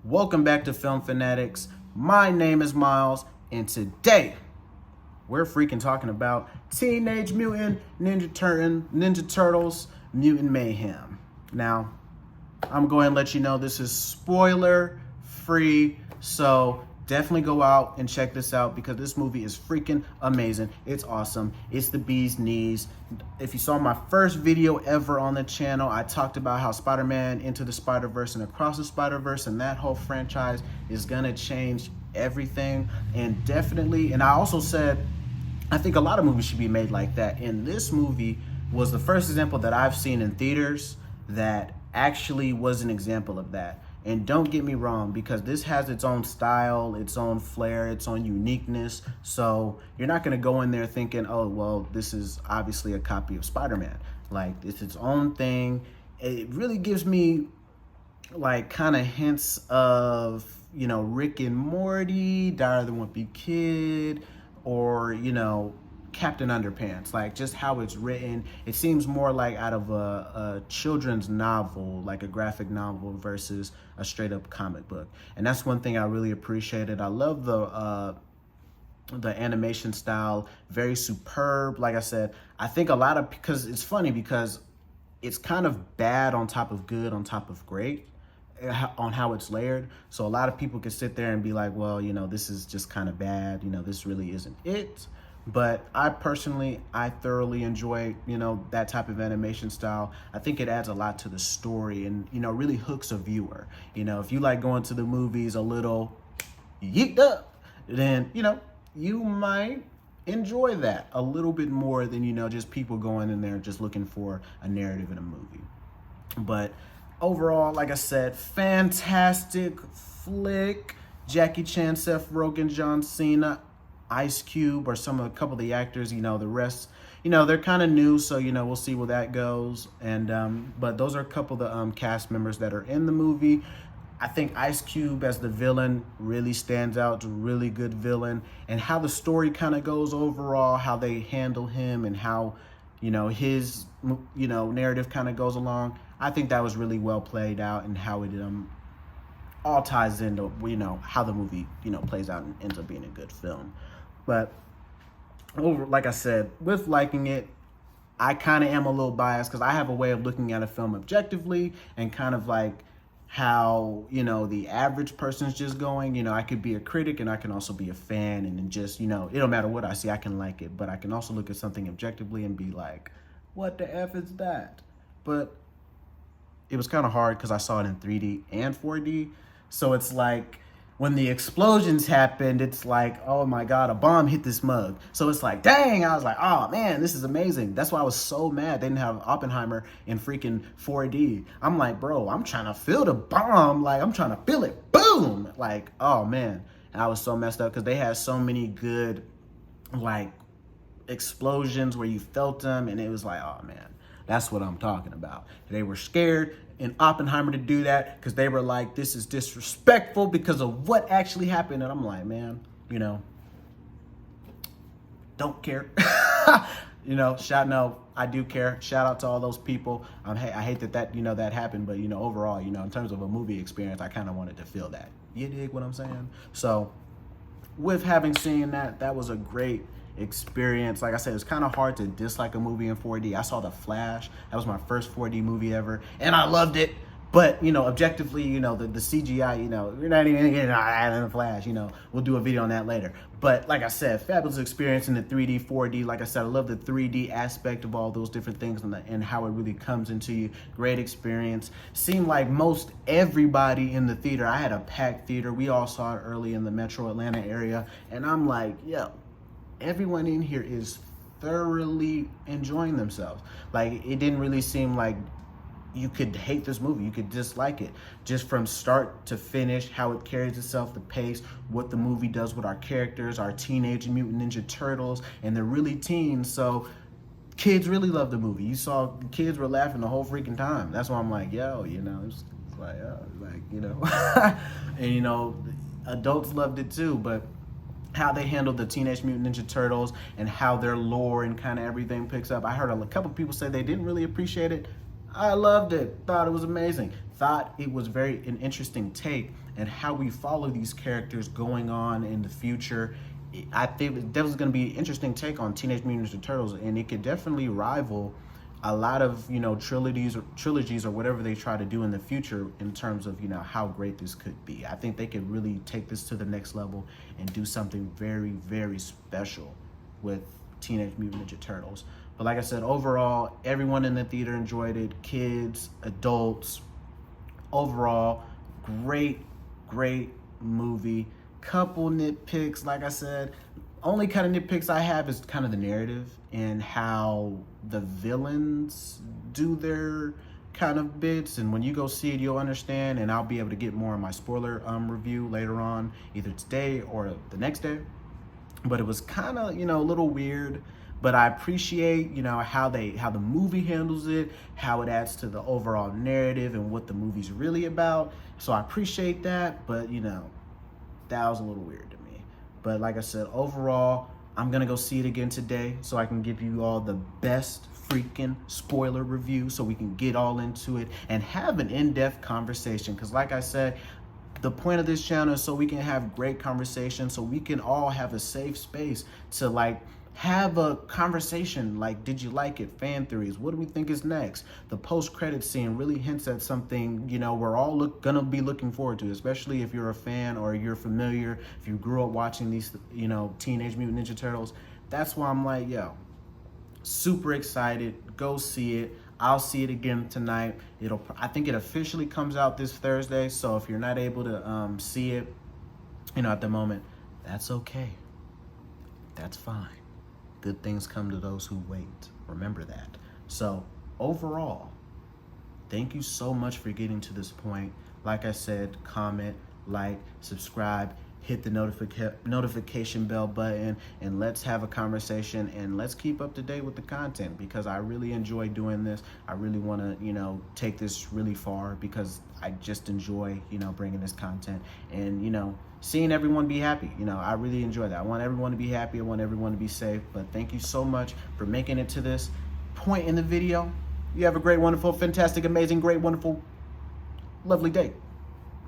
Welcome back to Film Fanatics. My name is Miles, and today we're freaking talking about Teenage Mutant Ninja Turtles, Mutant Mayhem. Now, I'm going to let you know this is spoiler free, so definitely go out and check this out because this movie is freaking amazing. It's awesome. It's the bee's knees. If you saw my first video ever on the channel, I talked about how Spider-Man Into the Spider-Verse and Across the Spider-Verse and that whole franchise is gonna change everything. And definitely, and I also said, I think a lot of movies should be made like that. And this movie was the first example that I've seen in theaters that actually was an example of that. And don't get me wrong, because this has its own style, its own flair, its own uniqueness. So you're not going to go in there thinking, oh, well, this is obviously a copy of Spider-Man. Like, it's its own thing. It really gives me, like, kind of hints of, Rick and Morty, Die of the Wimpy Kid, or, Captain Underpants, like just how it's written. It seems more like out of a children's novel, like a graphic novel versus a straight up comic book. And that's one thing I really appreciated. I love the animation style, very superb. Like I said, I think because it's funny because it's kind of bad on top of good on top of great on how it's layered. So a lot of people can sit there and be like, well, this is just kind of bad. This really isn't it. But I thoroughly enjoy, that type of animation style. I think it adds a lot to the story and, really hooks a viewer. If you like going to the movies a little yeeked up, then, you might enjoy that a little bit more than, just people going in there just looking for a narrative in a movie. But overall, like I said, fantastic flick. Jackie Chan, Seth Rogen, John Cena, Ice Cube, or a couple of the actors, the rest, they're kind of new, so, we'll see where that goes. And, but those are a couple of the cast members that are in the movie. I think Ice Cube as the villain really stands out. It's a really good villain. And how the story kind of goes overall, how they handle him and how, his, narrative kind of goes along. I think that was really well played out and how it, all ties into, how the movie, plays out and ends up being a good film. But like I said, with liking it, I kind of am a little biased because I have a way of looking at a film objectively and kind of like how, the average person's just going, I could be a critic and I can also be a fan and then just, it don't matter what I see, I can like it. But I can also look at something objectively and be like, what the F is that? But it was kind of hard because I saw it in 3D and 4D. So it's like when the explosions happened, it's like, oh my God, a bomb hit this mug. So it's like, dang, I was like, oh man, this is amazing. That's why I was so mad they didn't have Oppenheimer in freaking 4D. I'm like, bro, I'm trying to feel the bomb. Like, I'm trying to feel it. Boom. Like, oh man. And I was so messed up because they had so many good, like, explosions where you felt them. And it was like, oh man. That's what I'm talking about. They were scared in Oppenheimer to do that because they were like, this is disrespectful because of what actually happened. And I'm like, man, don't care. I do care. Shout out to all those people. I hate that that happened, but overall, in terms of a movie experience, I kind of wanted to feel that. You dig what I'm saying? So with having seen that was a great experience. Like I said, it's kind of hard to dislike a movie in 4D. I saw The Flash. That was my first 4D movie ever, and I loved it. But, objectively, the CGI, you're not even getting that in The Flash, we'll do a video on that later. But like I said, fabulous experience in the 3D, 4D. Like I said, I love the 3D aspect of all those different things and how it really comes into you. Great experience. Seemed like most everybody in the theater, I had a packed theater. We all saw it early in the metro Atlanta area. And I'm like, yo, everyone in here is thoroughly enjoying themselves. Like, it didn't really seem like you could hate this movie. You could dislike it. Just from start to finish, how it carries itself, the pace, what the movie does with our characters, our Teenage Mutant Ninja Turtles, and they're really teens, so kids really love the movie. You saw kids were laughing the whole freaking time. That's why I'm like, yo, it's like, and, adults loved it too, but how they handled the Teenage Mutant Ninja Turtles and how their lore and kind of everything picks up. I heard a couple people say they didn't really appreciate it. I loved it. Thought it was amazing. Thought it was an interesting take and how we follow these characters going on in the future. I think that was going to be an interesting take on Teenage Mutant Ninja Turtles, and it could definitely rival a lot of trilogies or whatever they try to do in the future in terms of how great this could be. I think they could really take this to the next level and do something very, very special with Teenage Mutant Ninja Turtles. But like I said, overall, everyone in the theater enjoyed it. Kids, adults. Overall, great movie. Couple nitpicks, like I said. Only kind of nitpicks I have is kind of the narrative and how the villains do their kind of bits. And when you go see it, you'll understand. And I'll be able to get more on my spoiler review later on, either today or the next day. But it was kind of, a little weird. But I appreciate, how the movie handles it, how it adds to the overall narrative and what the movie's really about. So I appreciate that, but that was a little weird to me. But like I said, overall, I'm gonna go see it again today so I can give you all the best freaking spoiler review so we can get all into it and have an in-depth conversation. Because like I said, the point of this channel is so we can have great conversations, so we can all have a safe space to have a conversation like, did you like it? Fan theories. What do we think is next? The post-credit scene really hints at something, we're all gonna be looking forward to, especially if you're a fan or you're familiar, if you grew up watching these, Teenage Mutant Ninja Turtles. That's why I'm like, super excited. Go see it. I'll see it again tonight. I think it officially comes out this Thursday. So if you're not able to see it, at the moment, that's okay. That's fine. Good things come to those who wait. Remember that. So overall, thank you so much for getting to this point. Like I said, comment, like, subscribe, hit the notification bell button, and let's have a conversation and let's keep up to date with the content, because I really enjoy doing this. I really want to, take this really far because I just enjoy, bringing this content and, seeing everyone be happy. I really enjoy that. I want everyone to be happy. I want everyone to be safe. But thank you so much for making it to this point in the video. You have a great, wonderful, fantastic, amazing, great, wonderful, lovely day.